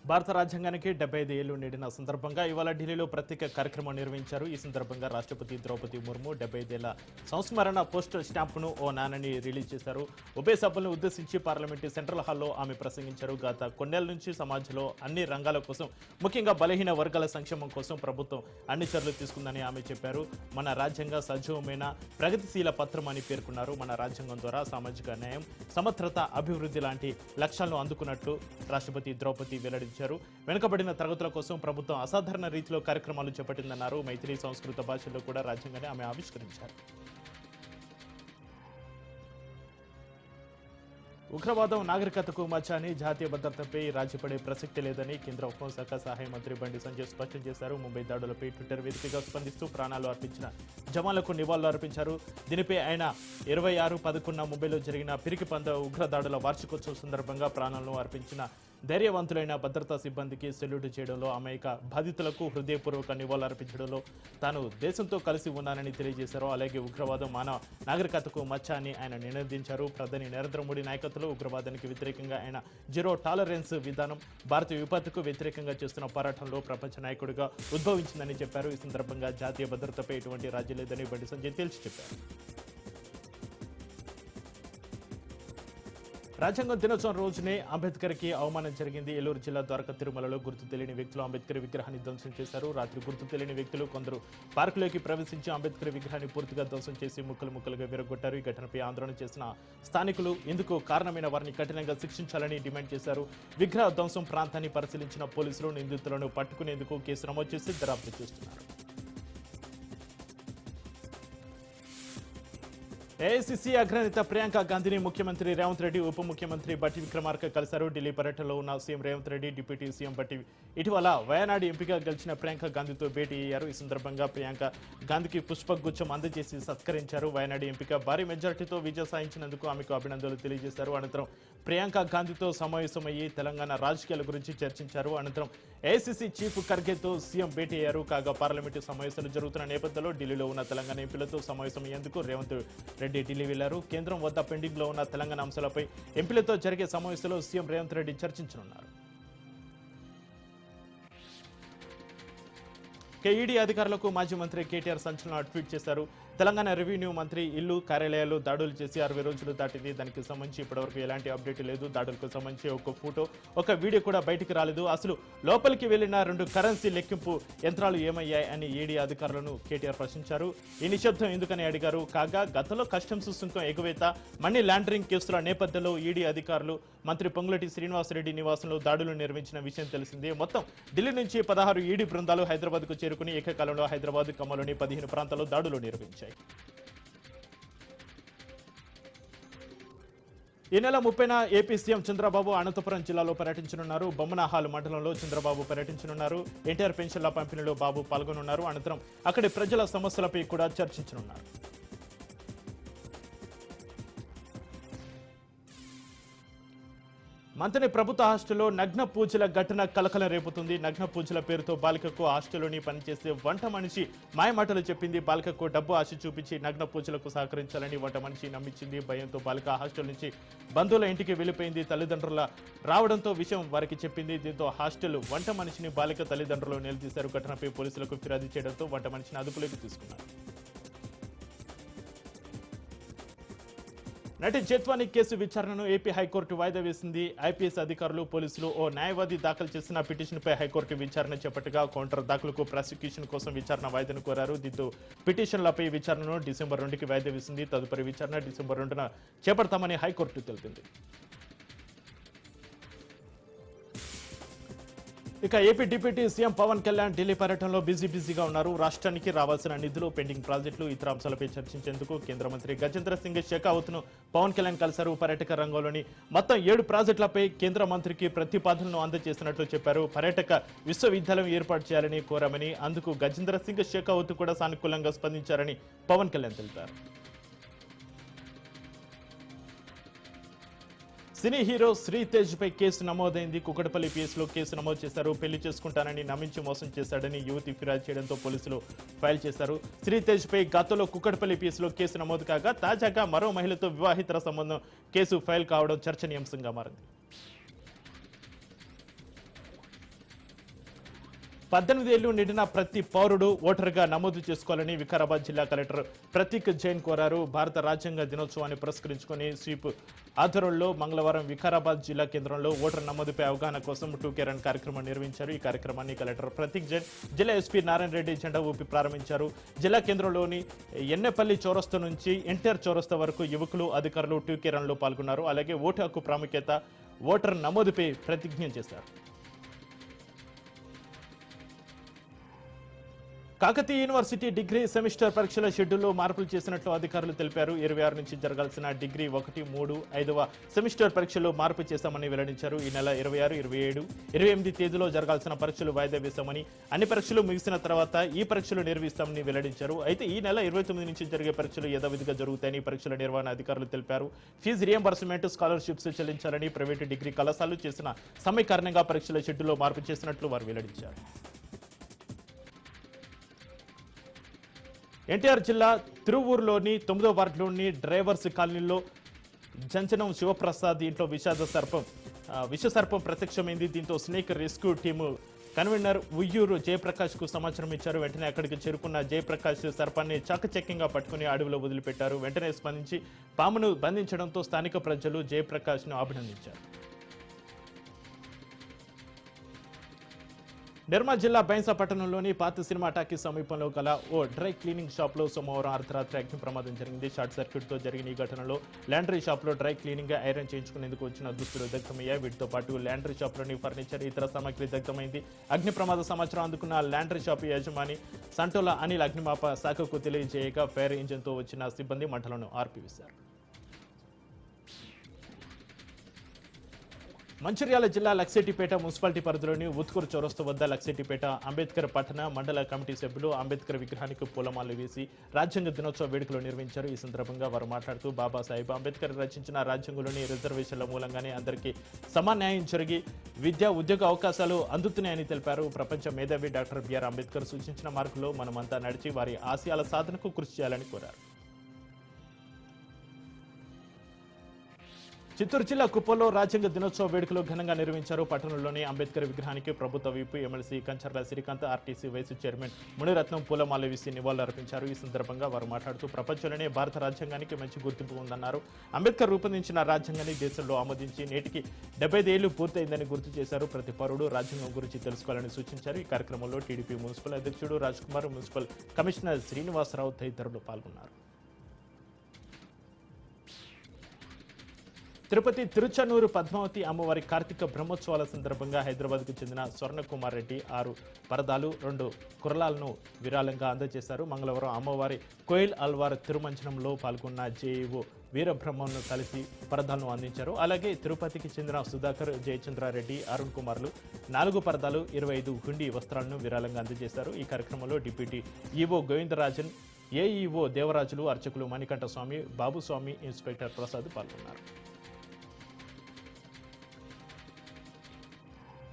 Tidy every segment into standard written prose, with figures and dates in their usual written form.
భారత రాజ్యాంగానికి 75 ఏళ్లు నిండిన సందర్భంగా ఇవాళ ఢిల్లీలో ప్రత్యేక కార్యక్రమం నిర్వహించారు. ఈ సందర్భంగా రాష్ట్రపతి ద్రౌపది ముర్ము 75 ఏళ్ల సంస్మరణ పోస్టల్ స్టాంపును ఓ నాణాన్ని రిలీజ్ చేశారు. ఉభయ సభలను ఉద్దేశించి పార్లమెంటు సెంట్రల్ హాల్లో ఆమె ప్రసంగించారు. గత కొన్నేళ్ల నుంచి సమాజంలో అన్ని రంగాల కోసం, ముఖ్యంగా బలహీన వర్గాల సంక్షేమం కోసం ప్రభుత్వం అన్ని చర్యలు తీసుకుందని ఆమె చెప్పారు. మన రాజ్యాంగ సజీవమైన ప్రగతిశీల పత్రం అని పేర్కొన్నారు. మన రాజ్యాంగం ద్వారా సామాజిక న్యాయం, సమర్థత, అభివృద్ధి లాంటి లక్ష్యాలను అందుకున్నట్లు రాష్ట్రపతి ద్రౌపది వెల్లడించారు. వెనుకబడిన తరగతుల కోసం ప్రభుత్వం అసాధారణ రీతిలో కార్యక్రమాలు చేపట్టిందన్నారు. మైథిలి సంస్కృత భాషల్లో కూడా రాజ్యాంగాన్ని ఆమె ఆవిష్కరించారు. ఉగ్రవాదం నాగరికతకు మచ్చని, జాతీయ భద్రతపై రాజీపడే ప్రసక్తి లేదని కేంద్ర హోంశాఖ సహాయ మంత్రి బండి సంజయ్ స్పష్టం చేశారు. ముంబై దాడులపై ట్విట్టర్ వేదికగా స్పందిస్తూ ప్రాణాలు అర్పించిన జవాన్లకు నివాళులు అర్పించారు. దీనిపై ఆయన 26/11 ముంబైలో జరిగిన పిరికిపంద ఉగ్ర దాడుల వార్షికోత్సవం సందర్భంగా ప్రాణాలను అర్పించిన ధైర్యవంతులైన భద్రతా సిబ్బందికి సెల్యూట్ చేయడంలో, అమాయక బాధితులకు హృదయపూర్వక నివాళులు అర్పించడంలో తాను దేశంతో కలిసి ఉన్నానని తెలియజేశారు. అలాగే ఉగ్రవాదం మానవ నాగరికతకు మచ్చ అని ఆయన నినదించారు. ప్రధాని నరేంద్ర మోడీ నాయకత్వంలో ఉగ్రవాదానికి వ్యతిరేకంగా ఆయన జీరో టాలరెన్స్ విధానం భారతీయ విపత్తుకు వ్యతిరేకంగా చేస్తున్న పోరాటంలో ప్రపంచ నాయకుడిగా ఉద్భవించిందని చెప్పారు. ఈ సందర్భంగా జాతీయ భద్రతపై ఎటువంటి రాజీ లేదని బండి సంజయ్ తేల్చి చెప్పారు. రాజ్యాంగం దినోత్సవం రోజునే అంబేద్కర్కి అవమానం జరిగింది. ఏలూరు జిల్లా ద్వారకా తిరుమలలో గుర్తు తెలియని వ్యక్తులు అంబేద్కర్ విగ్రహాన్ని ధ్వంసం చేశారు. రాత్రి గుర్తు తెలియని వ్యక్తులు కొందరు పార్కులోకి ప్రవేశించి అంబేద్కర్ విగ్రహాన్ని పూర్తిగా ధ్వంసం చేసి ముక్కలు ముక్కలుగా విరగొట్టారు. ఈ ఘటనపై ఆందోళన చేసిన స్థానికులు ఇందుకు కారణమైన వారిని కఠినంగా శిక్షించాలని డిమాండ్ చేశారు. విగ్రహ ధ్వంసం ప్రాంతాన్ని పరిశీలించిన పోలీసులు నిందితులను పట్టుకునేందుకు కేసు నమోదు చేసి దర్యాప్తు చేస్తున్నారు. ఏఐసీసీ అగ్రనేత ప్రియాంక గాంధీని ముఖ్యమంత్రి రేవంత్ రెడ్డి, ఉప ముఖ్యమంత్రి బట్టి విక్రమార్క కలిశారు. ఢిల్లీ పర్యటనలో ఉన్న CM Revanth Reddy, deputy CM బట్టి ఇటీవల వయనాడు ఎంపీగా గెలిచిన ప్రియాంక గాంధీతో భేటీ అయ్యారు. ఈ సందర్భంగా ప్రియాంక గాంధీకి పుష్పగుచ్చం అందజేసి సత్కరించారు. వయనాడు ఎంపీగా భారీ మెజార్టీతో విజయం సాధించినందుకు ఆమెకు అభినందనలు తెలియజేశారు. అనంతరం ప్రియాంక గాంధీతో సమావేశమయ్యి తెలంగాణ రాజకీయాల గురించి చర్చించారు. అనంతరం ఏఐసీసీ చీఫ్ ఖర్గేతో సీఎం భేటీ అయ్యారు. కాగా పార్లమెంటు సమావేశాలు జరుగుతున్న నేపథ్యంలో ఢిల్లీలో ఉన్న తెలంగాణ ఎంపీలతో సమావేశమయ్యేందుకు రేవంత్ రెడ్డి ఢిల్లీ వెళ్లారు. కేంద్రం వద్ద పెండింగ్ లో ఉన్న తెలంగాణ అంశాలపై ఎంపీలతో జరిగే సమావేశంలో సీఎం రేవంత్ రెడ్డి చర్చించనున్నారు. ఈడీ అధికారులకు మాజీ మంత్రి కేటీఆర్ సంచలన ట్వీట్ చేశారు. తెలంగాణ రెవెన్యూ మంత్రి ఇల్లు, కార్యాలయాలు దాడులు చేసి 60 రోజులు దాటింది. దానికి సంబంధించి ఇప్పటివరకు ఎలాంటి అప్డేట్ లేదు. దాడులకు సంబంధించి ఒక ఫోటో, ఒక వీడియో కూడా బయటికి రాలేదు. అసలు లోపలికి వెళ్లిన 2 కరెన్సీ లెక్కింపు యంత్రాలు ఏమయ్యాయి అని ఈడీ అధికారులను కేటీఆర్ ప్రశ్నించారు. ఈ నిశ్శబ్దం ఎందుకని అడిగారు. కాగా గతంలో కస్టమ్స్ సుంకం ఎగువేత, మనీ లాండరింగ్ కేసుల నేపథ్యంలో ఈడీ అధికారులు మంత్రి పొంగులేటి శ్రీనివాసరెడ్డి నివాసంలో దాడులు నిర్వహించిన విషయం తెలిసిందే. మొత్తం ఢిల్లీ నుంచి 16 ఈడీ బృందాలు హైదరాబాద్కు చేరుకుని ఏకకాలంలో హైదరాబాద్, ఖమ్మంలోని 15 ప్రాంతాల్లో దాడులు నిర్వహించాయి. ఈ నెల 30న ఏపీ సీఎం చంద్రబాబు అనంతపురం జిల్లాలో పర్యటించనున్నారు. బొమ్మనహాల్ మండలంలో చంద్రబాబు పర్యటించనున్నారు. ఎన్టీఆర్ పెన్షన్ల పంపిణీలో బాబు పాల్గొనున్నారు. అనంతరం అక్కడి ప్రజల సమస్యలపై కూడా చర్చించనున్నారు. మంతని ప్రభుత్వ హాస్టల్లో నగ్న పూజల ఘటన కలకలం రేపుతుంది. నగ్న పూజల పేరుతో బాలికకు హాస్టల్లోని పనిచేసే వంట మనిషి మాయమాటలు చెప్పింది. బాలికకు డబ్బు ఆశ చూపించి నగ్న పూజలకు సహకరించాలని వంట మనిషి నమ్మించింది. భయంతో బాలిక హాస్టల్ నుంచి బంధువుల ఇంటికి వెళ్లిపోయింది. తల్లిదండ్రుల రావడంతో విషయం వారికి చెప్పింది. దీంతో హాస్టల్ వంట మనిషిని బాలిక తల్లిదండ్రులు నిలదీశారు. ఘటనపై పోలీసులకు ఫిర్యాదు చేయడంతో వంట మనిషిని అదుపులోకి తీసుకున్నారు. నటి జేత్వానీ కేసు విచారణను ఏపీ హైకోర్టు వాయిదా వేసింది. ఐపీఎస్ అధికారులు, పోలీసులు ఓ న్యాయవాది దాఖలు చేసిన పిటిషన్పై హైకోర్టు విచారణ చేపట్టగా కౌంటర్ దాఖలుకు ప్రాసిక్యూషన్ కోసం విచారణ వాయిదాను కోరారు. దీంతో పిటిషన్లపై విచారణను డిసెంబర్ 2కి వాయిదా వేసింది. తదుపరి విచారణ డిసెంబర్ 2న చేపడతామని హైకోర్టు తెలిపింది. ఇక AP deputy CM Pawan Kalyan Delhi పర్యటనలో బిజీగా ఉన్నారు. రాష్ట్రానికి రావాల్సిన నిధులు, పెండింగ్ ప్రాజెక్టులు, ఇతర అంశాలపై చర్చించేందుకు కేంద్ర మంత్రి గజేంద్ర సింగ్ షెకావత్ను పవన్ కళ్యాణ్ కలిశారు. పర్యాటక రంగంలోని మొత్తం 7 ప్రాజెక్టులపై కేంద్ర మంత్రికి ప్రతిపాదనలు అందజేసినట్లు చెప్పారు. పర్యాటక విశ్వవిద్యాలయం ఏర్పాటు చేయాలని కోరామని, అందుకు గజేంద్ర సింగ్ షెకావత్ కూడా సానుకూలంగా స్పందించారని పవన్ కళ్యాణ్ తెలిపారు. సినీ హీరో శ్రీతేజ్ పై కేసు నమోదైంది. కుకటపల్లి పిఎస్లో కేసు నమోదు చేశారు. పెళ్లి చేసుకుంటానని నమ్మించి మోసం చేశాడని యువతి ఫిర్యాదు చేయడంతో పోలీసులు ఫైల్ చేశారు. శ్రీతేజ్ పై గతంలో కుకటపల్లి పిఎస్లో కేసు నమోదు కాగా తాజాగా మరో మహిళతో వివాహితర సంబంధం కేసు ఫైల్ కావడం చర్చనీయాంశంగా మారింది. 18 ఏళ్లు నిండిన ప్రతి పౌరుడు ఓటరుగా నమోదు చేసుకోవాలని వికారాబాద్ జిల్లా కలెక్టర్ ప్రతీక్ జైన్ కోరారు. భారత రాజ్యాంగ దినోత్సవాన్ని పురస్కరించుకుని స్వీప్ ఆధ్వర్యంలో మంగళవారం వికారాబాద్ జిల్లా కేంద్రంలో ఓటర్ నమోదుపై అవగాహన కోసం 2K రన్ కార్యక్రమం నిర్వహించారు. ఈ కార్యక్రమాన్ని కలెక్టర్ ప్రతీక్ జైన్ జిల్లా ఎస్పీ నారాయణ రెడ్డి జెండా ఊపి ప్రారంభించారు. జిల్లా కేంద్రంలోని ఎన్నెపల్లి చౌరస్తా నుంచి ఎన్టీఆర్ చౌరస్తా వరకు యువకులు, అధికారులు 2K రన్లో పాల్గొన్నారు. అలాగే ఓటు హక్కు ప్రాముఖ్యత, ఓటర్ నమోదుపై ప్రతిజ్ఞ చేశారు. కాకతీయ యూనివర్సిటీ డిగ్రీ సెమిస్టర్ పరీక్షల షెడ్యూల్లో మార్పులు చేసినట్లు అధికారులు తెలిపారు. 26 నుంచి జరగాల్సిన డిగ్రీ 1, 3, 5వ సెమిస్టర్ పరీక్షలు మార్పు చేశామని వెల్లడించారు. ఈ నెల 26, 27, 28 తేదీలో జరగాల్సిన పరీక్షలు వాయిదా వేశామని, అన్ని పరీక్షలు ముగిసిన తర్వాత ఈ పరీక్షలు నిర్వహిస్తామని వెల్లడించారు. అయితే ఈ నెల 29 నుంచి జరిగే పరీక్షలు యథావిధిగా జరుగుతాయని పరీక్షల నిర్వహణ అధికారులు తెలిపారు. ఫీజు రియంబర్స్మెంట్, స్కాలర్షిప్స్ చెల్లించాలని ప్రైవేటు డిగ్రీ కళాశాలలు చేసిన సమ్మె కారణంగా పరీక్షల షెడ్యూల్లో మార్పు చేసినట్లు వారు వెల్లడించారు. ఎన్టీఆర్ జిల్లా తిరువూరులోని 9వ వార్డులోని డ్రైవర్స్ కాలనీలో జంచనం శివప్రసాద్ ఇంట్లో విషసర్పం ప్రత్యక్షమైంది. దీంతో snake rescue team convener Uyyuru Jayaprakash కు సమాచారం ఇచ్చారు. వెంటనే అక్కడికి చేరుకున్న జయప్రకాష్ సర్పాన్ని చాకచక్యంగా పట్టుకుని అడవిలో వదిలిపెట్టారు. వెంటనే స్పందించి పామును బంధించడంతో స్థానిక ప్రజలు జయప్రకాష్ ను అభినందించారు. నిర్మల్ జిల్లా బైన్సా పట్టణంలోని పాత సినిమా టాకీస్ సమీపంలో గల ఓ డ్రై క్లీనింగ్ షాప్లో సోమవారం అర్ధరాత్రి అగ్ని ప్రమాదం జరిగింది. షార్ట్ సర్క్యూట్తో జరిగిన ఈ ఘటనలో ల్యాండ్రీ షాప్లో డ్రై క్లీనింగ్ ఐరన్ చేయించుకునేందుకు వచ్చిన దుస్తులు దగ్ధమయ్యాయి. వీటితో పాటు ల్యాండ్రీ షాప్లోని ఫర్నిచర్, ఇతర సామాగ్రి దగ్ధమైంది. అగ్ని ప్రమాద సమాచారం అందుకున్న ల్యాండ్రీ షాప్ యజమాని సంటోల అనిల్ అగ్నిమాప శాఖకు తెలియజేయగా ఫైర్ ఇంజిన్తో వచ్చిన సిబ్బంది మంటలను ఆర్పివేశారు. మంచిర్యాల జిల్లా లక్సెట్టిపేట మున్సిపాలిటీ పరిధిలోని ఉత్కూరు చౌరస్తా వద్ద లక్సెట్టిపేట అంబేద్కర్ పట్టణ మండల కమిటీ సభ్యులు అంబేద్కర్ విగ్రహానికి పూలమాలలు వేసి రాజ్యాంగ దినోత్సవ వేడుకలు నిర్వహించారు. ఈ సందర్భంగా వారు మాట్లాడుతూ బాబాసాహెబ్ అంబేద్కర్ రచించిన రాజ్యాంగంలోని రిజర్వేషన్ల మూలంగానే అందరికీ సమాన న్యాయం జరిగి విద్యా, ఉద్యోగ అవకాశాలు అందుతున్నాయని తెలిపారు. ప్రపంచ మేధావి డాక్టర్ బిఆర్ అంబేద్కర్ సూచించిన మార్గంలో మనమంతా నడిచి వారి ఆశయాల సాధనకు కృషి చేయాలని కోరారు. చిత్తూరు జిల్లా కుప్పంలో రాజ్యాంగ దినోత్సవ వేడుకలు ఘనంగా నిర్వహించారు. పట్టణంలోని అంబేద్కర్ విగ్రహానికి ప్రభుత్వ whip MLC Kancharla Srikanth, RTC vice chairman Muniratnam పూలమాల వేసి నివాళులర్పించారు. ఈ సందర్భంగా వారు మాట్లాడుతూ ప్రపంచంలోనే భారత రాజ్యాంగానికి మంచి గుర్తింపు ఉందన్నారు. అంబేద్కర్ రూపొందించిన రాజ్యాంగాన్ని దేశంలో ఆమోదించి నేటికి 75 ఏళ్లు పూర్తయిందని గుర్తు చేశారు. ప్రతి పౌరుడు రాజ్యాంగం గురించి తెలుసుకోవాలని సూచించారు. ఈ కార్యక్రమంలో టీడీపీ మున్సిపల్ అధ్యక్షుడు రాజ్ కుమార్, మున్సిపల్ కమిషనర్ శ్రీనివాసరావు తదితరులు పాల్గొన్నారు. తిరుపతి తిరుచనూరు పద్మావతి అమ్మవారి కార్తీక బ్రహ్మోత్సవాల సందర్భంగా హైదరాబాద్కు చెందిన స్వర్ణకుమార్ రెడ్డి 6 పరదాలు, 2 కుర్రలాలను విరాళంగా అందజేశారు. మంగళవారం అమ్మవారి కోయిల్ అల్వార్ తిరుమంచనంలో పాల్గొన్న జేఈఓ వీరబ్రహ్మను కలిసి పరదాలను అందించారు. అలాగే తిరుపతికి చెందిన సుధాకర్, జయచంద్రారెడ్డి, అరుణ్ కుమార్లు 4 పరదాలు, 25 హుండీ వస్త్రాలను విరాళంగా అందజేశారు. ఈ కార్యక్రమంలో deputy EO Govindarajan, AEO Devarajulu, అర్చకులు మణికంఠ స్వామి, బాబుస్వామి, ఇన్స్పెక్టర్ ప్రసాద్ పాల్గొన్నారు.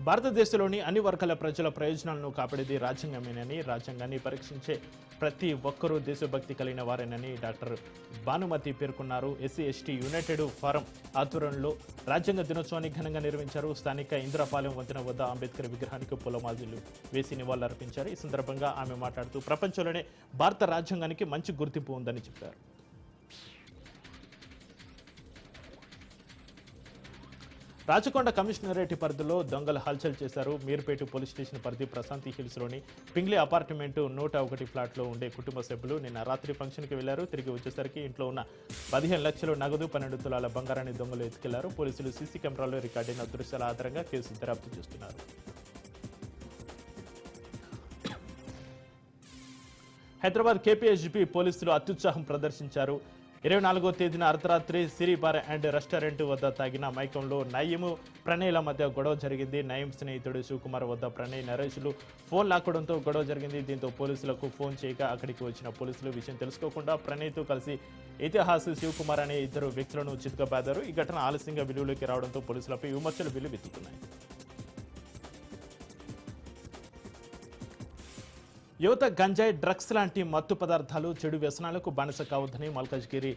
భారతదేశంలోని అన్ని వర్గాల ప్రజల ప్రయోజనాలను కాపాడేది రాజ్యాంగమేనని, రాజ్యాంగాన్ని పరీక్షించే ప్రతి ఒక్కరూ దేశభక్తి కలిగిన వారేనని డాక్టర్ భానుమతి పేర్కొన్నారు. ఎస్సీ ఎస్టీ యునైటెడ్ ఫారం ఆధ్వర్యంలో రాజ్యాంగ దినోత్సవాన్ని ఘనంగా నిర్వహించారు. స్థానిక ఇంద్రపాలెం వంతెన వద్ద అంబేద్కర్ విగ్రహానికి పూలమాలలు వేసి నివాళులర్పించారు. ఈ సందర్భంగా ఆమె మాట్లాడుతూ ప్రపంచంలోనే భారత రాజ్యాంగానికి మంచి గుర్తింపు ఉందని చెప్పారు. రాచకొండ కమిషనరేట్ పరిధిలో దొంగలు హల్చల్ చేశారు. మీర్పేట పోలీస్ స్టేషన్ పరిధి ప్రశాంతి హిల్స్లోని పింగ్లీ అపార్ట్మెంటు 101 ఫ్లాట్లో ఉండే కుటుంబ సభ్యులు నిన్న రాత్రి ఫంక్షన్కి వెళ్లారు. తిరిగి వచ్చేసరికి ఇంట్లో ఉన్న 15 లక్షలు నగదు, 12 తులాల బంగారాన్ని దొంగలు ఎత్తుకెళ్లారు. పోలీసులు సీసీ కెమెరాలో రికార్డైన దృశ్యాల ఆధారంగా కేసు దర్యాప్తు చేస్తున్నారు. హైదరాబాద్ కేపీహెచ్బీ పోలీసులు అత్యుత్సాహం ప్రదర్శించారు. 24వ తేదీన అర్ధరాత్రి సిరి బార్ అండ్ రెస్టారెంట్ వద్ద తాగిన మైకంలో నయీము, ప్రణయ్ల మధ్య గొడవ జరిగింది. నయీం స్నేహితుడు శివకుమార్ వద్ద ప్రణయ్, నరేష్లు ఫోన్ లాక్కోవడంతో గొడవ జరిగింది. దీంతో పోలీసులకు ఫోన్ చేయగా అక్కడికి వచ్చిన పోలీసులు విషయం తెలుసుకోకుండా ప్రణయ్తో కలిసి ఇతిహాస్, శివకుమార్ అనే 2 వ్యక్తులను చితకబాదారు. ఈ ఘటన ఆలస్యంగా వెలుగులోకి రావడంతో పోలీసులపై విమర్శలు వెల్లువెత్తుతున్నాయి. యువత గంజాయి డ్రగ్స్ లాంటి మత్తు పదార్థాలు చెడు వ్యసనాలకు బానిస కావద్దని మల్కాజ్గిరి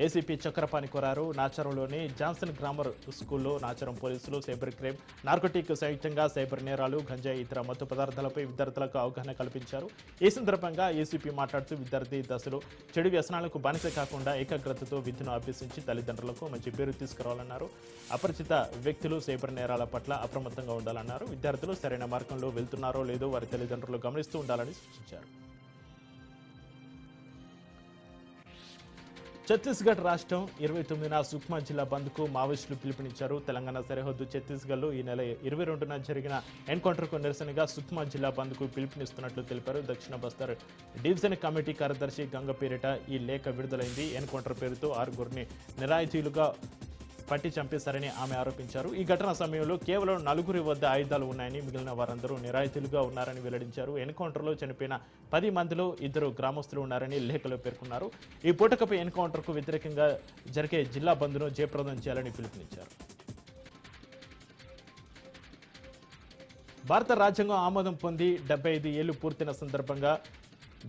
ఏసీపీ చక్రపాణి కోరారు. నాచారంలోని జాన్సన్ గ్రామర్ స్కూల్లో నాచారం పోలీసులు సైబర్ క్రైమ్ నార్కోటిక్ సంయుక్తంగా సైబర్ నేరాలు గంజాయి ఇతర మత్తు పదార్థాలపై విద్యార్థులకు అవగాహన కల్పించారు. ఈ సందర్భంగా ఏసీపీ మాట్లాడుతూ విద్యార్థి దశలో చెడు వ్యసనాలకు బానిస కాకుండా ఏకాగ్రతతో విద్యను అభ్యసించి తల్లిదండ్రులకు మంచి పేరు తీసుకురావాలన్నారు. అపరిచిత వ్యక్తులు సైబర్ నేరాల పట్ల అప్రమత్తంగా ఉండాలన్నారు. విద్యార్థులు సరైన మార్గంలో వెళ్తున్నారో లేదో వారి తల్లిదండ్రులు గమనిస్తూ ఉండాలని సూచించారు. ఛత్తీస్గఢ్ రాష్ట్రం 29న సుక్మా జిల్లా బంద్కు మావోయిస్టులు పిలుపునిచ్చారు. తెలంగాణ సరిహద్దు ఛత్తీస్గఢ్లో ఈ నెల 22న జరిగిన ఎన్కౌంటర్కు నిరసనగా సుక్మా జిల్లా బంద్కు పిలుపునిస్తున్నట్లు తెలిపారు. దక్షిణ బస్తర్ డివిజన్ కమిటీ కార్యదర్శి గంగపేరిట ఈ లేఖ విడుదలైంది. ఎన్కౌంటర్ పేరుతో 6గురిని నిరాయుధీలుగా పట్టి చంపేశారని ఆమె ఆరోపించారు. ఈ ఘటన సమయంలో కేవలం 4 వద్ద ఆయుధాలు ఉన్నాయని, మిగిలిన వారందరూ నిరాయుధులుగా ఉన్నారని వెల్లడించారు. ఎన్కౌంటర్లో చనిపోయిన 10 మందిలో 2 గ్రామస్తులు ఉన్నారని లేఖలో పేర్కొన్నారు. ఈ పూటకపు ఎన్కౌంటర్కు వ్యతిరేకంగా జరిగే జిల్లా బంద్ను జయప్రదం చేయాలని పిలుపునిచ్చారు. భారత రాజ్యాంగం ఆమోదం పొంది 75 ఏళ్లు పూర్తయిన సందర్భంగా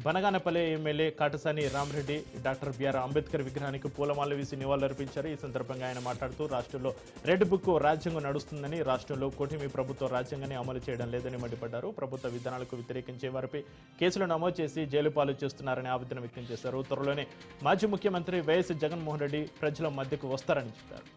Banaganapalli MLA Katasani Ramareddy doctor BR Ambedkar విగ్రహానికి పూలమాల వేసి నివాళులర్పించారు. ఈ సందర్భంగా ఆయన మాట్లాడుతూ రాష్ట్రంలో రెడ్ బుక్ రాజ్యాంగం నడుస్తుందని, రాష్ట్రంలో కూటమి ప్రభుత్వం రాజ్యాంగాన్ని అమలు చేయడం లేదని మండిపడ్డారు. ప్రభుత్వ విధానాలకు వ్యతిరేకించే వారిపై కేసులు నమోదు చేసి జైలు పాలు చేస్తున్నారని ఆవేదన వ్యక్తం చేశారు. త్వరలోనే మాజీ ముఖ్యమంత్రి వైఎస్ జగన్మోహన్ రెడ్డి ప్రజల మధ్యకు వస్తారని చెప్పారు.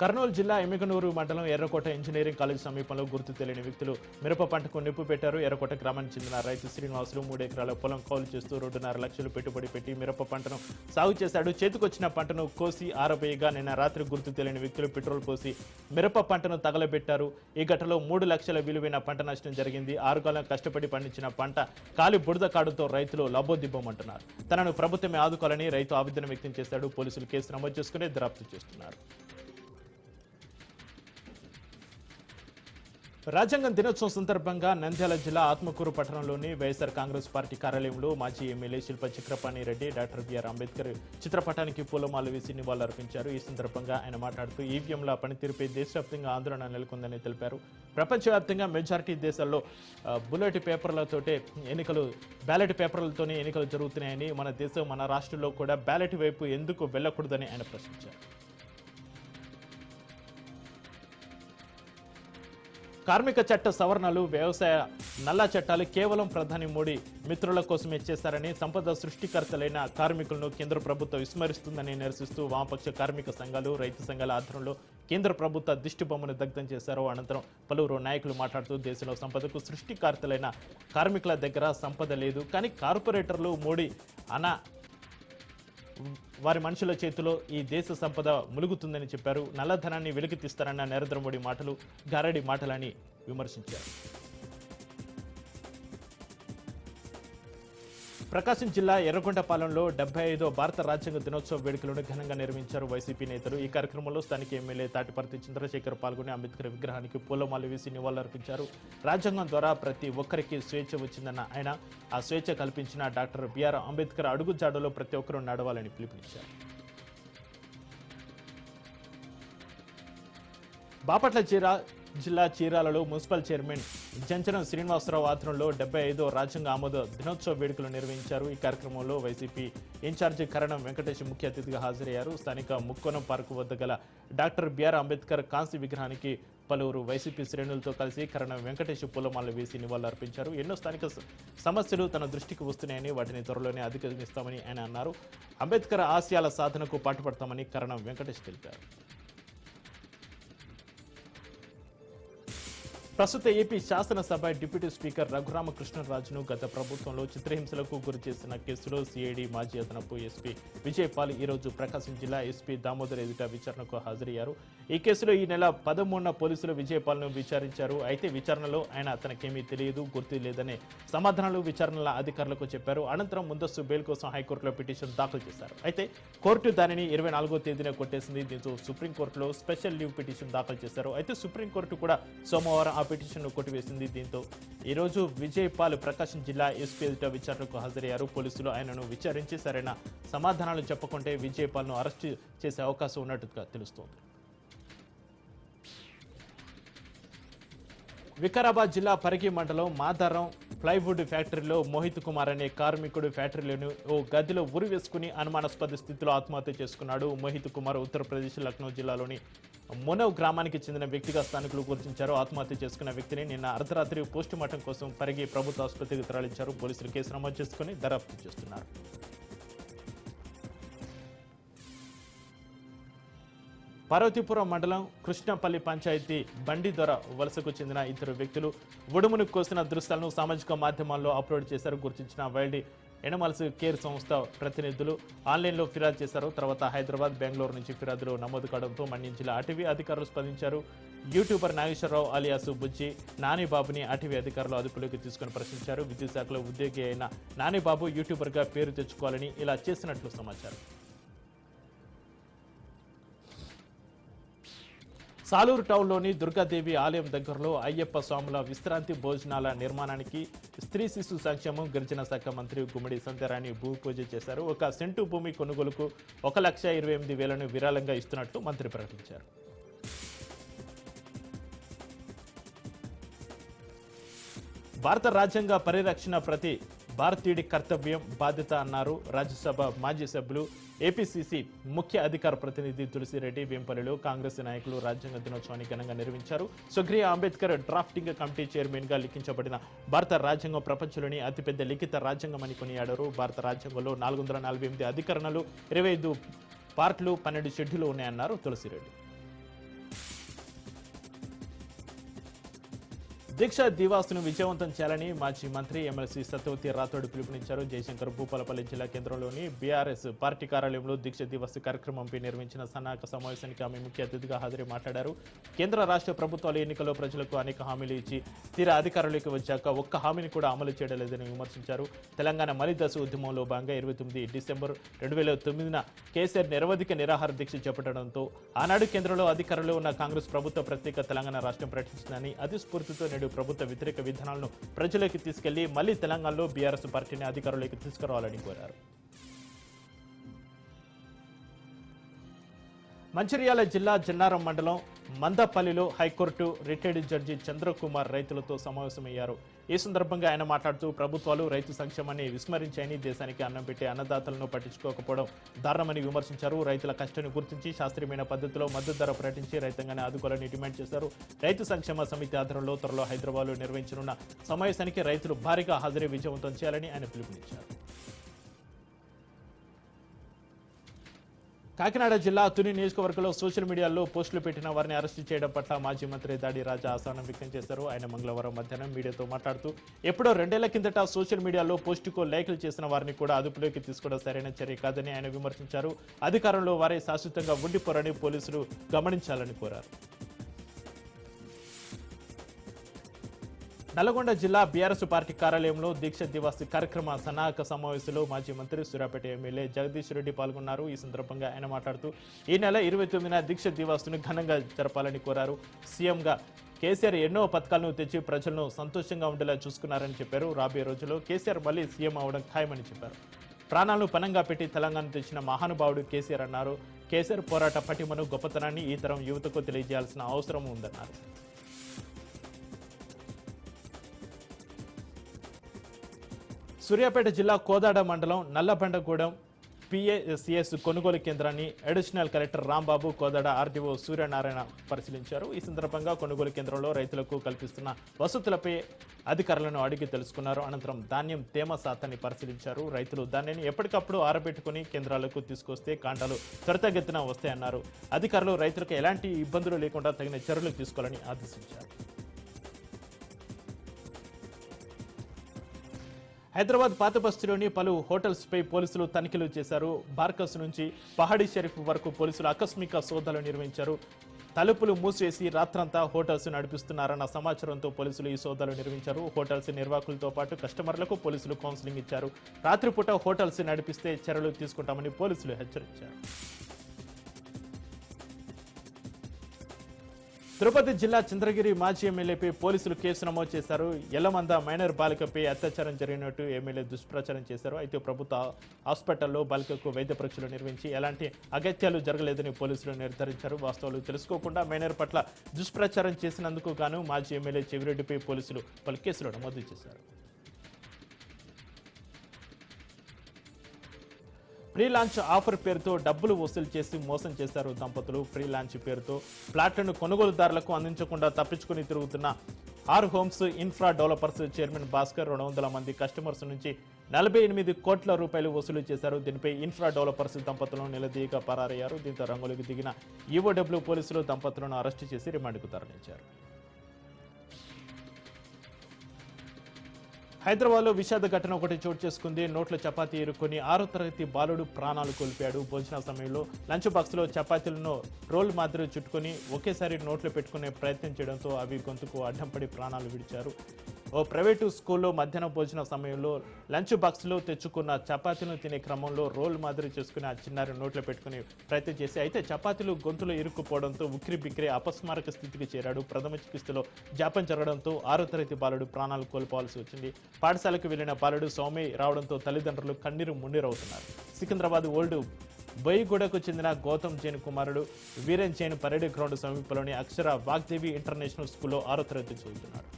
కర్నూలు జిల్లా ఎమ్మిగనూరు మండలం ఎర్రకోట ఇంజనీరింగ్ కాలేజ్ సమీపంలో గుర్తు తెలియని వ్యక్తులు మిరప పంటకు నిప్పు పెట్టారు. ఎర్రకోట గ్రామానికి చెందిన రైతు శ్రీనివాసులు 3 ఎకరాల పొలం కౌలు చేస్తూ 2.5 లక్షలు పెట్టుబడి పెట్టి మిరప పంటను సాగు చేశాడు. చేతికొచ్చిన పంటను కోసి ఆరబోయగా నిన్న రాత్రి గుర్తు తెలియని వ్యక్తులు పెట్రోల్ పోసి మిరప పంటను తగలబెట్టారు. ఈ ఘటనలో 3 లక్షల విలువైన పంట నష్టం జరిగింది. 6 కాలం కష్టపడి పండించిన పంట కాలి బురద కాడుతో రైతులు లబోదిబ్బమంటున్నారు. తనను ప్రభుత్వమే ఆదుకోవాలని రైతు ఆవేదన వ్యక్తం చేశాడు. పోలీసులు కేసు నమోదు చేసుకుని దర్యాప్తు చేస్తున్నారు. రాజ్యాంగం దినోత్సవం సందర్భంగా నంద్యాల జిల్లా ఆత్మకూరు పట్టణంలోని వైఎస్ఆర్ కాంగ్రెస్ పార్టీ కార్యాలయంలో మాజీ ఎమ్మెల్యే శిల్ప చక్రపాణి రెడ్డి డాక్టర్ బిఆర్ అంబేద్కర్ చిత్రపటానికి పూలమాల వేసి నివాళులర్పించారు. ఈ సందర్భంగా ఆయన మాట్లాడుతూ ఈవీఎంల పనితీరుపై దేశవ్యాప్తంగా ఆందోళన నెలకొందని తెలిపారు. ప్రపంచవ్యాప్తంగా మెజారిటీ దేశాల్లో బ్యాలెట్ పేపర్లతోనే ఎన్నికలు జరుగుతున్నాయని, మన దేశం మన రాష్ట్రంలో కూడా బ్యాలెట్ వైపు ఎందుకు వెళ్లకూడదని ఆయన ప్రశ్నించారు. కార్మిక చట్ట సవరణలు, వ్యవసాయ నల్ల చట్టాలు కేవలం ప్రధాని మోడీ మిత్రుల కోసమే చేశారని, సంపద సృష్టికర్తలైన కార్మికులను కేంద్ర ప్రభుత్వం విస్మరిస్తుందని నిరసిస్తూ వామపక్ష కార్మిక సంఘాలు, రైతు సంఘాల ఆధ్వర్యంలో కేంద్ర ప్రభుత్వ దిష్టిబొమ్మను దగ్ధం చేశారు. అనంతరం పలువురు నాయకులు మాట్లాడుతూ దేశంలో సంపదకు సృష్టికర్తలైన కార్మికుల దగ్గర సంపద లేదు, కానీ కార్పొరేటర్లు మోడీ వారి మనుషుల చేతిలో ఈ దేశ సంపద ములుగుతుందని చెప్పారు. నల్లధనాన్ని వెలికి తీస్తారన్న నరేంద్ర మోడీ మాటలు గారడి మాటలని విమర్శించారు. ప్రకాశం జిల్లా ఎర్రగొండపాలెంలో 75వ భారత రాజ్యాంగ దినోత్సవ వేడుకలను ఘనంగా నిర్వహించారు వైసీపీ నేతలు. ఈ కార్యక్రమంలో స్థానిక ఎమ్మెల్యే తాటిపర్తి చంద్రశేఖర్ పాల్గొని అంబేద్కర్ విగ్రహానికి పూలమాల వేసి నివాళులర్పించారు. రాజ్యాంగం ద్వారా ప్రతి ఒక్కరికి స్వేచ్ఛ వచ్చిందన్న ఆయన, ఆ స్వేచ్ఛ కల్పించిన డాక్టర్ బిఆర్ అంబేద్కర్ అడుగుజాడలో ప్రతి ఒక్కరూ నడవాలని పిలుపునిచ్చారు. బాపట్ల జిల్లా చీరాలలో మున్సిపల్ చైర్మన్ జంచనం శ్రీనివాసరావు ఆధ్వర్యంలో 75వ రాజ్యాంగ ఆమోద దినోత్సవ వేడుకలు నిర్వహించారు. ఈ కార్యక్రమంలో వైసీపీ ఇన్ఛార్జి కరణం వెంకటేష్ ముఖ్య అతిథిగా హాజరయ్యారు. స్థానిక ముక్కోణం పార్కు వద్ద గల డాక్టర్ బిఆర్ అంబేద్కర్ కాంస్య విగ్రహానికి పలువురు వైసీపీ శ్రేణులతో కలిసి కరణం వెంకటేష్ పూలమాల వేసి నివాళులర్పించారు. ఎన్నో స్థానిక సమస్యలు తన దృష్టికి వస్తున్నాయని, వాటిని త్వరలోనే అధిగమిస్తామని ఆయన అన్నారు. అంబేద్కర్ ఆశయాల సాధనకు పాటుపడతామని కరణం వెంకటేష్ తెలిపారు. ప్రస్తుత ఏపీ శాసనసభ డిప్యూటీ స్పీకర్ రఘురామకృష్ణరాజును గత ప్రభుత్వంలో చిత్రహింసలకు గురి చేసిన కేసులో సిఐడి మాజీ అదనపు ఎస్పీ విజయపాల్ ఈరోజు ప్రకాశం జిల్లా ఎస్పీ దామోదర్ ఎదుట విచారణకు హాజరయ్యారు. ఈ కేసులో ఈ నెల 13న పోలీసులు విజయపాల్ను విచారించారు. అయితే విచారణలో ఆయన తనకేమీ తెలియదు, గుర్తు లేదనే సమాధానాలు విచారణల అధికారులకు చెప్పారు. అనంతరం ముందస్తు బెయిల్ కోసం హైకోర్టులో పిటిషన్ దాఖలు చేశారు. అయితే కోర్టు దానిని 24వ తేదీన కొట్టేసింది. దీంతో సుప్రీంకోర్టులో స్పెషల్ లీవ్ పిటిషన్ దాఖలు చేశారు. అయితే సుప్రీంకోర్టు కూడా సోమవారం ఆ పిటిషన్ను కొట్టివేసింది. దీంతో ఈరోజు విజయపాల్ ప్రకాశం జిల్లా ఎస్పీ ఎదుట విచారణకు హాజరయ్యారు. పోలీసులు ఆయనను విచారించి సరైన సమాధానాలు చెప్పకుంటే విజయపాల్ను అరెస్టు చేసే అవకాశం ఉన్నట్టుగా తెలుస్తోంది. వికారాబాద్ జిల్లా పరిగి మండలం మాదారం ప్లైవుడ్ ఫ్యాక్టరీలో మోహిత్ కుమార్ అనే కార్మికుడు ఫ్యాక్టరీలోని ఓ గదిలో ఉరి వేసుకుని అనుమానాస్పద స్థితిలో ఆత్మహత్య చేసుకున్నాడు. మోహిత్ కుమార్ ఉత్తరప్రదేశ్ లక్నో జిల్లాలోని మొనవ్ గ్రామానికి చెందిన వ్యక్తిగా స్థానికులు గుర్తించారు. ఆత్మహత్య చేసుకున్న వ్యక్తిని నిన్న అర్ధరాత్రి పోస్టుమార్టం కోసం పరిగి ప్రభుత్వ ఆసుపత్రికి తరలించారు. పోలీసులు కేసు నమోదు చేసుకుని దర్యాప్తు చేస్తున్నారు. పార్వతీపురం మండలం కృష్ణపల్లి పంచాయతీ బండిదొర వలసకు చెందిన ఇద్దరు వ్యక్తులు ఉడుమును కోసిన దృశ్యాలను సామాజిక మాధ్యమాల్లో అప్లోడ్ చేశారు. గుర్తించిన వైల్డ్ ఎనిమల్స్ కేర్ సంస్థ ప్రతినిధులు ఆన్లైన్లో ఫిర్యాదు చేశారు. తర్వాత హైదరాబాద్, బెంగళూరు నుంచి ఫిర్యాదులు నమోదు కావడంతో మన్యం జిల్లా అటవీ అధికారులు స్పందించారు. యూట్యూబర్ నాగేశ్వరరావు అలియాసు బుజ్జి నానిబాబుని అటవీ అధికారులు అదుపులోకి తీసుకుని ప్రశ్నించారు. విద్యుత్ శాఖలో ఉద్యోగి అయిన నానిబాబు యూట్యూబర్గా పేరు తెచ్చుకోవాలని ఇలా చేసినట్లు సమాచారం. సాలూరు టౌన్లోని దుర్గాదేవి ఆలయం దగ్గరలో అయ్యప్ప స్వాముల విశ్రాంతి భోజనాల నిర్మాణానికి స్త్రీ శిశు సంక్షేమం గిరిజన శాఖ మంత్రి గుమ్మడి సంధ్యారాణి భూ పూజ చేశారు. 1 సెంటు భూమి కొనుగోలుకు 1,28,000 విరాళంగా ఇస్తున్నట్లు మంత్రి ప్రకటించారు. భారత రాజ్యాంగ పరిరక్షణ ప్రతి భారతీయుడి కర్తవ్యం, బాధ్యత అన్నారు రాజ్యసభ మాజీ సభ్యులు ఏపీసీసీ ముఖ్య అధికార ప్రతినిధి తులసిరెడ్డి. వేంపల్లిలో కాంగ్రెస్ నాయకులు రాజ్యాంగ దినోత్సవాన్ని ఘనంగా నిర్వహించారు. స్వర్గీయ అంబేద్కర్ డ్రాఫ్టింగ్ కమిటీ చైర్మన్ గా లిఖించబడిన భారత రాజ్యాంగం ప్రపంచంలోని అతిపెద్ద లిఖిత రాజ్యాంగం అని కొనియాడారు. భారత రాజ్యాంగంలో 448 అధికరణలు, 25 పార్ట్లు, 12 షెడ్యూలు ఉన్నాయన్నారు తులసిరెడ్డి. దీక్ష దివాస్ను విజయవంతం చేయాలని మాజీ మంత్రి ఎమ్మెల్సీ సత్యవతి రాథోడ్ పిలుపునిచ్చారు. జయశంకర్ భూపాలపల్లి జిల్లా కేంద్రంలోని బీఆర్ఎస్ పార్టీ కార్యాలయంలో దీక్ష దివస్ కార్యక్రమంపై నిర్వహించిన సన్నాహక సమావేశానికి ఆమె ముఖ్య అతిథిగా హాజరై మాట్లాడారు. కేంద్ర రాష్ట్ర ప్రభుత్వాలు ఎన్నికల్లో ప్రజలకు అనేక హామీలు ఇచ్చి తీరా అధికారంలోకి వచ్చాక ఒక్క హామీని కూడా అమలు చేయడం లేదని విమర్శించారు. తెలంగాణ మలిదశ ఉద్యమంలో భాగంగా 29 డిసెంబర్ 2009న కేసీఆర్ నిరవధిక నిరాహార దీక్ష చేపట్టడంతో ఆనాడు కేంద్రంలో అధికారంలో ఉన్న కాంగ్రెస్ ప్రభుత్వ ప్రత్యేక తెలంగాణ రాష్ట్రం ప్రకటించిందని, అదే స్ఫూర్తితో నేడు ప్రభుత్వ వ్యతిరేక విధానాలను ప్రజలకు తీసుకెళ్లి మళ్లీ తెలంగాణలో బీఆర్ఎస్ పార్టీని అధికారంలోకి తీసుకురావాలని కోరారు. మంచిర్యాల జిల్లా జన్నారం మండలం మందపల్లిలో హైకోర్టు రిటైర్డ్ జడ్జి చంద్రకుమార్ రైతులతో సమావేశమయ్యారు. ఈ సందర్భంగా ఆయన మాట్లాడుతూ ప్రభుత్వాలు రైతు సంక్షేమాన్ని విస్మరించాయని, దేశానికి అన్నం పెట్టే అన్నదాతలను పట్టించుకోకపోవడం దారుణమని విమర్శించారు. రైతుల కష్టాన్ని గుర్తించి శాస్త్రీయమైన పద్ధతిలో మద్దతు ధర ప్రకటించి రైతాంగాన్ని ఆదుకోవాలని డిమాండ్ చేశారు. రైతు సంక్షేమ సమితి ఆధ్వర్యంలో త్వరలో హైదరాబాద్లో నిర్వహించనున్న సమావేశానికి రైతులు భారీగా హాజరై విజయవంతం చేయాలని ఆయన పిలుపునిచ్చారు. కాకినాడ జిల్లా తుని నియోజకవర్గంలో సోషల్ మీడియాలో పోస్టులు పెట్టిన వారిని అరెస్టు చేయడం పట్ల మాజీ మంత్రి దాడి రాజా అసహనం వ్యక్తం చేశారు. ఆయన మంగళవారం మధ్యాహ్నం మీడియాతో మాట్లాడుతూ ఎప్పుడో 2 ఏళ్ల కిందట సోషల్ మీడియాలో పోస్టుకు లైకులు చేసిన వారిని కూడా అదుపులోకి తీసుకోవడం సరైన చర్య కాదని ఆయన విమర్శించారు. అధికారంలో వారే శాశ్వతంగా ఉండిపోరని పోలీసులు గమనించాలని కోరారు. నల్గొండ జిల్లా బీఆర్ఎస్ పార్టీ కార్యాలయంలో దీక్ష దివాస్ కార్యక్రమ సన్నాహక సమావేశంలో మాజీ మంత్రి సూర్యాపేట ఎమ్మెల్యే జగదీష్ రెడ్డి పాల్గొన్నారు. ఈ సందర్భంగా ఆయన మాట్లాడుతూ ఈ నెల 29న దీక్ష దివాస్ను ఘనంగా జరపాలని కోరారు. సీఎంగా కేసీఆర్ ఎన్నో పథకాలను తెచ్చి ప్రజలను సంతోషంగా ఉండేలా చూసుకున్నారని చెప్పారు. రాబోయే రోజుల్లో కేసీఆర్ మళ్లీ సీఎం అవడం ఖాయమని చెప్పారు. ప్రాణాలను పనంగా పెట్టి తెలంగాణ తెచ్చిన మహానుభావుడు కేసీఆర్ అన్నారు. కేసీఆర్ పోరాట పటిమను, గొప్పతనాన్ని ఈ తరం యువతకు తెలియజేయాల్సిన అవసరం ఉందన్నారు. సూర్యాపేట జిల్లా కోదాడ మండలం నల్లబండగూడెం పిఏసిఎస్ కొనుగోలు కేంద్రాన్ని additional collector Rambabu, Kodad RDO Suryanarayana పరిశీలించారు. ఈ సందర్భంగా కొనుగోలు కేంద్రంలో రైతులకు కల్పిస్తున్న వసతులపై అధికారులను అడిగి తెలుసుకున్నారు. అనంతరం ధాన్యం తేమ శాతాన్ని పరిశీలించారు. రైతులు ధాన్యాన్ని ఎప్పటికప్పుడు ఆరబెట్టుకుని కేంద్రాలకు తీసుకొస్తే కాంటాలు త్వరితగతిన వస్తాయన్నారు. అధికారులు రైతులకు ఎలాంటి ఇబ్బందులు లేకుండా తగిన చర్యలు తీసుకోవాలని ఆదేశించారు. హైదరాబాద్ పాత బస్తీలోని పలు హోటల్స్పై పోలీసులు తనిఖీలు చేశారు. బార్కస్ నుంచి పహాడీ షరీఫ్ వరకు పోలీసులు ఆకస్మిక సోదాలు నిర్వహించారు. తలుపులు మూసివేసి రాత్రంతా హోటల్స్ నడిపిస్తున్నారన్న సమాచారంతో పోలీసులు ఈ సోదాలు నిర్వహించారు. హోటల్స్ నిర్వాహకులతో పాటు కస్టమర్లకు పోలీసులు కౌన్సిలింగ్ ఇచ్చారు. రాత్రిపూట హోటల్స్ నడిపిస్తే చర్యలు తీసుకుంటామని పోలీసులు హెచ్చరించారు. తిరుపతి జిల్లా చంద్రగిరి మాజీ ఎమ్మెల్యేపై పోలీసులు కేసు నమోదు చేశారు. ఎల్లమంద మైనర్ బాలికపై అత్యాచారం జరిగినట్టు ఎమ్మెల్యే దుష్ప్రచారం చేశారు. అయితే ప్రభుత్వ హాస్పిటల్లో బాలికకు వైద్య పరీక్షలు నిర్వహించి ఎలాంటి అగత్యాలు జరగలేదని పోలీసులు నిర్ధారించారు. వాస్తవాలు తెలుసుకోకుండా మైనర్ పట్ల దుష్ప్రచారం చేసినందుకు గాను మాజీ ఎమ్మెల్యే చెవిరెడ్డిపై పోలీసులు పలు కేసులు నమోదు చేశారు. ప్రీ లాంచ్ ఆఫర్ పేరుతో డబ్బులు వసూలు చేసి మోసం చేశారు దంపతులు. ప్రీ లాంచ్ పేరుతో ప్లాట్లను కొనుగోలుదారులకు అందించకుండా తప్పించుకుని తిరుగుతున్న R homes infra developers chairman Bhaskar 200 మంది కస్టమర్స్ నుంచి 48 కోట్ల రూపాయలు వసూలు చేశారు. దీనిపై ఇన్ఫ్రా డెవలపర్స్ దంపతులను నిలదీయగా పరారయ్యారు. దీంతో రంగులకు దిగిన ఈఓడబ్ల్యూ పోలీసులు దంపతులను అరెస్టు చేసి రిమాండ్కు తరలించారు. హైదరాబాద్లో విషాద ఘటన ఒకటి చోటు చేసుకుంది. నోట్ల చపాతీ ఇరుక్కొని 6వ తరగతి బాలుడు ప్రాణాలు కోల్పోయాడు. భోజన సమయంలో లంచ్ బాక్స్లో చపాతీలను రోల్ మాదిరి చుట్టుకొని ఒకేసారి నోట్లో పెట్టుకునే ప్రయత్నం చేయడంతో అవి గొంతుకు అడ్డం పడి ప్రాణాలు విడిచారు. ఓ ప్రైవేటు స్కూల్లో మధ్యాహ్న భోజన సమయంలో లంచ్ బాక్స్లో తెచ్చుకున్న చపాతీలను తినే క్రమంలో రోల్ మాదిరి చేసుకుని ఆ చిన్నారి నోట్లో పెట్టుకుని ప్రయత్నం చేసి అయితే చపాతీలు గొంతులో ఇరుక్కుపోవడంతో ఉక్కిరి బిక్కిరి అపస్మారక స్థితికి చేరాడు. ప్రథమ చికిత్సలో జాప్యం జరగడంతో 6వ తరగతి బాలుడు ప్రాణాలు కోల్పోవాల్సి వచ్చింది. పాఠశాలకు వెళ్లిన బాలుడు సౌమ్య రావడంతో తల్లిదండ్రులు కన్నీరు మున్నీరవుతున్నారు. సికింద్రాబాద్ ఓల్డ్ బోయిగూడకు చెందిన గౌతమ్ జైన్ కుమారుడు వీరేన్ జైన్ పరేడ్ గ్రౌండ్ సమీపంలోని అక్షర వాగ్దేవి ఇంటర్నేషనల్ స్కూల్లో 6వ తరగతి చదువుతున్నాడు.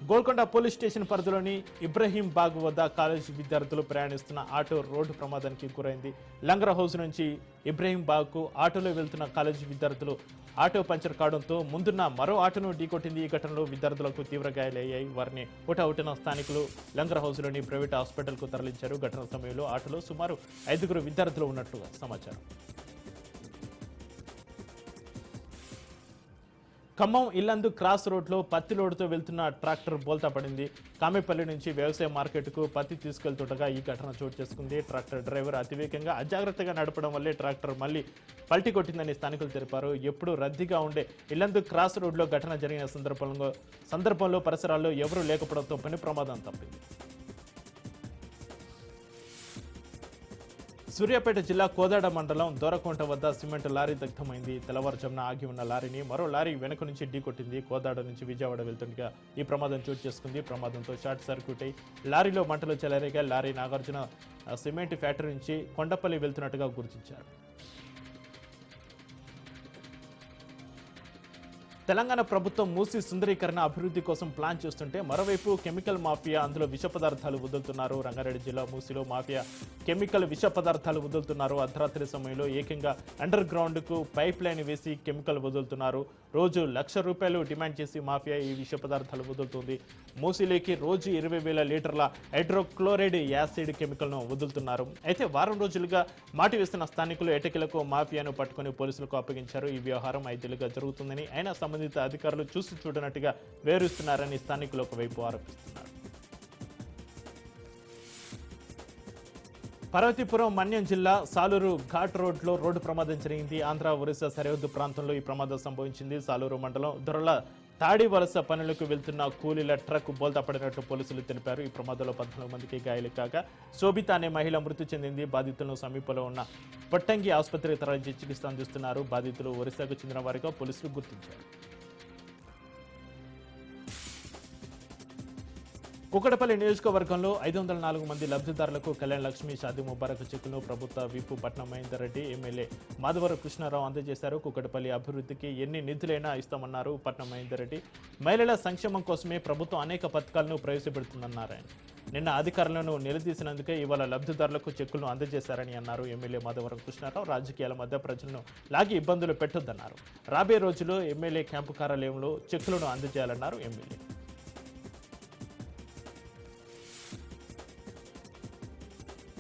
గోల్కొండ పోలీస్ స్టేషన్ పరిధిలోని ఇబ్రహీం బాగ్ వద్ద కాలేజీ విద్యార్థులు ప్రయాణిస్తున్న ఆటో రోడ్డు ప్రమాదానికి గురైంది. లంగర్ హౌస్ నుంచి ఇబ్రహీం బాగ్కు ఆటోలో వెళ్తున్న కాలేజీ విద్యార్థులు ఆటో పంచర్ కావడంతో ముందున్న మరో ఆటోను ఢీకొట్టింది. ఈ ఘటనలో విద్యార్థులకు తీవ్ర గాయాలయ్యాయి. వారిని హుటాహుటిన స్థానికులు లంగర్ హౌస్లోని ప్రైవేట్ హాస్పిటల్కు తరలించారు. ఘటన సమయంలో ఆటోలో సుమారు 5 విద్యార్థులు ఉన్నట్లుగా సమాచారం. ఖమ్మం ఇల్లందు క్రాస్ రోడ్లో పత్తి లోడుతో వెళ్తున్న ట్రాక్టర్ బోల్తా పడింది. కామెపల్లి నుంచి వ్యవసాయ మార్కెట్కు పత్తి తీసుకెళ్తుండగా ఈ ఘటన చోటు చేసుకుంది. ట్రాక్టర్ డ్రైవర్ అతివేగంగా అజాగ్రత్తగా నడపడం వల్లే ట్రాక్టర్ మళ్లీ పల్టీ కొట్టిందని స్థానికులు తెలిపారు. ఎప్పుడు రద్దీగా ఉండే ఇల్లందు క్రాస్ రోడ్లో ఘటన జరిగిన సందర్భంలో పరిసరాల్లో ఎవరూ లేకపోవడంతో పని ప్రమాదం తప్పింది. సూర్యాపేట జిల్లా కోదాడ మండలం దొరకొంట వద్ద సిమెంట్ లారీ దగ్ధమైంది. తెల్లవారుజామున ఆగి ఉన్న లారీని మరో లారీ వెనుక నుంచి ఢీకొట్టింది. కోదాడ నుంచి విజయవాడ వెళ్తుండగా ఈ ప్రమాదం చోటు చేసుకుంది. ప్రమాదంతో షార్ట్ సర్క్యూట్ అయి లారీలో మంటలు చెలరేగా. లారీ నాగార్జున సిమెంట్ ఫ్యాక్టరీ నుంచి కొండపల్లి వెళ్తున్నట్టుగా గుర్తించారు. తెలంగాణ ప్రభుత్వం మూసీ సుందరీకరణ అభివృద్ధి కోసం ప్లాన్ చేస్తుంటే మరోవైపు కెమికల్ మాఫియా అందులో విష పదార్థాలు వదులుతున్నారు. రంగారెడ్డి జిల్లా మూసీలో మాఫియా కెమికల్ విష పదార్థాలు వదులుతున్నారు. అర్ధరాత్రి సమయంలో ఏకంగా అండర్ గ్రౌండ్కు పైప్ లైన్ వేసి కెమికల్ వదులుతున్నారు. రోజు ₹1,00,000 డిమాండ్ చేసి మాఫియా ఈ విష పదార్థాలు వదులుతుంది. మూసీలోకి రోజు 20,000 లీటర్ల హైడ్రోక్లోరైడ్ యాసిడ్ కెమికల్ను వదులుతున్నారు. అయితే వారం రోజులుగా మాటి వేస్తున్న స్థానికులు ఎటకిలకు మాఫియాను పట్టుకుని పోలీసులకు అప్పగించారు. ఈ వ్యవహారం 5 ఏళ్లుగా జరుగుతుందని అయినా సంబంధిత అధికారులు చూసి చూడనట్టుగా వేరుస్తున్నారని స్థానికులు ఒకవైపు ఆరోపిస్తున్నారు. పార్వతీపురం మన్యం జిల్లా సాలూరు ఘాట్ రోడ్లో రోడ్డు ప్రమాదం జరిగింది. ఆంధ్ర ఒరిస్సా సరిహద్దు ప్రాంతంలో ఈ ప్రమాదం సంభవించింది. సాలూరు మండలం దొరల తాడి వలస పనులకు వెళ్తున్న కూలీల ట్రక్ బోల్తా పడినట్లు పోలీసులు తెలిపారు. ఈ ప్రమాదంలో 14 మందికి గాయాలు కాగా శోభిత అనే మహిళ మృతి చెందింది. బాధితులను సమీపంలో ఉన్న పొట్టంగి ఆసుపత్రికి తరలించి చికిత్స అందిస్తున్నారు. బాధితులు ఒరిస్సాకు చెందిన వారిగా పోలీసులు గుర్తించారు. కుకటపల్లి నియోజకవర్గంలో 504 మంది లబ్ధిదారులకు కళ్యాణ లక్ష్మి షాదీ ముబారక్ చెక్కును ప్రభుత్వ విప్ పట్నం మహేందర్ రెడ్డి ఎమ్మెల్యే మాధవరం కృష్ణారావు అందజేశారు. కుకటపల్లి అభివృద్ధికి ఎన్ని నిధులైనా ఇస్తామన్నారు పట్నం మహేందర్ రెడ్డి. మహిళల సంక్షేమం కోసమే ప్రభుత్వం అనేక పథకాలను ప్రవేశపెడుతుందన్నారు. నిన్న అధికారులను నిలదీసినందుకే ఇవాళ లబ్ధిదారులకు చెక్కులను అందజేశారని అన్నారు. ఎమ్మెల్యే మాధవరం కృష్ణారావు రాజకీయాల మధ్య ప్రజలను లాగి ఇబ్బందులు పెట్టొద్దన్నారు. రాబోయే రోజుల్లో ఎమ్మెల్యే క్యాంపు కార్యాలయంలో చెక్కులను అందజేయాలన్నారు ఎమ్మెల్యే.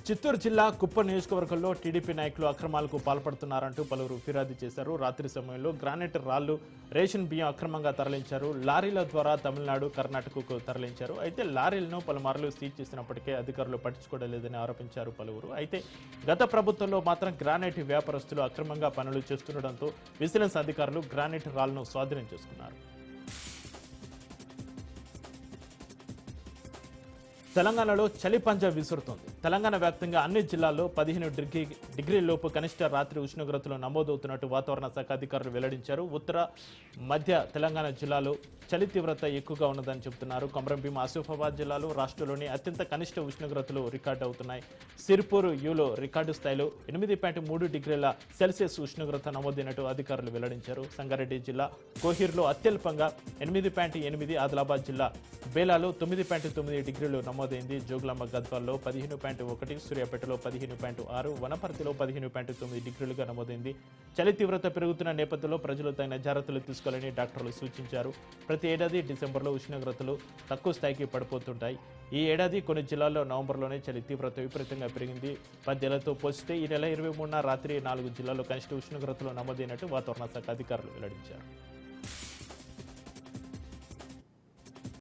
చిత్తూరు జిల్లా కుప్పం నియోజకవర్గంలో టీడీపీ నాయకులు అక్రమాలకు పాల్పడుతున్నారంటూ పలువురు ఫిర్యాదు చేశారు. రాత్రి సమయంలో గ్రానైట్ రాళ్లు, రేషన్ బియ్యం అక్రమంగా తరలించారు. లారీల ద్వారా తమిళనాడు, కర్ణాటకకు తరలించారు. అయితే లారీలను పలుమార్లు సీజ్ చేసినప్పటికీ అధికారులు పట్టించుకోవడం లేదని ఆరోపించారు పలువురు. అయితే గత ప్రభుత్వంలో మాత్రం గ్రానైట్ వ్యాపారస్తులు అక్రమంగా పనులు చేస్తుండటంతో విజిలెన్స్ అధికారులు గ్రానైట్ రాళ్లను స్వాధీనం చేసుకున్నారు. తెలంగాణలో చలి పంజా విసురుతోంది. తెలంగాణ వ్యాప్తంగా అన్ని జిల్లాల్లో 15 డిగ్రీలలోపు కనిష్ట రాత్రి ఉష్ణోగ్రతలు నమోదవుతున్నట్టు వాతావరణ శాఖ అధికారులు వెల్లడించారు. ఉత్తర మధ్య తెలంగాణ జిల్లాలో చలి తీవ్రత ఎక్కువగా ఉన్నదని చెబుతున్నారు. కొమరంభీం, ఆసిఫాబాద్ జిల్లాలో రాష్ట్రంలోని అత్యంత కనిష్ట ఉష్ణోగ్రతలు రికార్డు అవుతున్నాయి. సిర్పూర్ యూలో రికార్డు స్థాయిలో 8.3 డిగ్రీల సెల్సియస్ ఉష్ణోగ్రత నమోదైనట్టు అధికారులు వెల్లడించారు. సంగారెడ్డి జిల్లా కోహిర్లో అత్యల్పంగా 8.8, ఆదిలాబాద్ జిల్లా బేలాలో 9.9 డిగ్రీలు నమోదైంది. జోగులాంబ గద్వాల్లో 15.1, సూర్యాపేటలో 15.6, వనపర్తిలో 15.9 డిగ్రీలుగా నమోదైంది. చలి తీవ్రత పెరుగుతున్న నేపథ్యంలో ప్రజలు తగిన జాగ్రత్తలు తీసుకోవాలని డాక్టర్లు సూచించారు. ప్రతి ఏడాది డిసెంబర్లో ఉష్ణోగ్రతలు తక్కువ స్థాయికి పడిపోతుంటాయి. ఈ ఏడాది కొన్ని జిల్లాల్లో నవంబర్లోనే చలి తీవ్రత విపరీతంగా పెరిగింది. 10 ఏళ్లతో పోల్చితే ఈ నెల 23న రాత్రి 4 జిల్లాల్లో కనిష్ట ఉష్ణోగ్రతలు నమోదైనట్టు వాతావరణ శాఖ అధికారులు వెల్లడించారు.